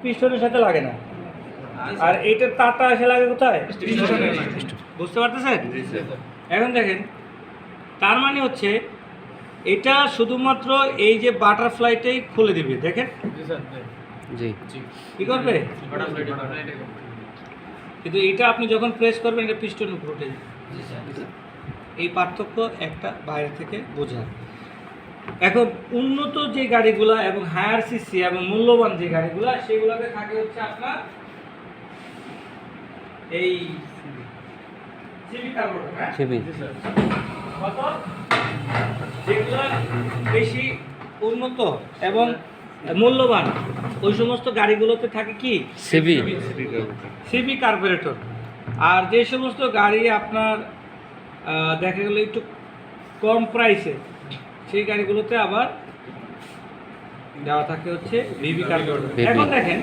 পিস্টনের সাথে লাগে না। আর এইটার তারটা এসে লাগে কোথায়? বুঝতে পারতেছেন? এখন দেখেন, তার মানে হচ্ছে এটা শুধুমাত্র এই যে বাটারফ্লাইটাই খুলে দিবে। দেখেন কি করবে, কিন্তু এটা আপনি যখন প্রেস করবেন এটা পিস্টনের উপর উঠে যাবে। এই পার্থক্য একটা বাইরে থেকে বোঝা। এখন উন্নত যে গাড়িগুলো এবং হায়ার সিসি এবং মূল্যবান যে গাড়িগুলো, সেগুলোতে থাকে হচ্ছে আপনার এই সিবি কার্বোরেটর। হ্যাঁ, কত যেগুলো বেশি উন্নত এবং মূল্যবান, ওই সমস্ত গাড়িগুলোতে থাকে কি সিবি কার্বোরেটর। আর যে সমস্ত গাড়ি আপনার দেখা গেলো একটু কম প্রাইসে, সেই গাড়িগুলোতে আবার দেওয়া থাকে হচ্ছে ভিভি কার্বোরেটর। এখন দেখেন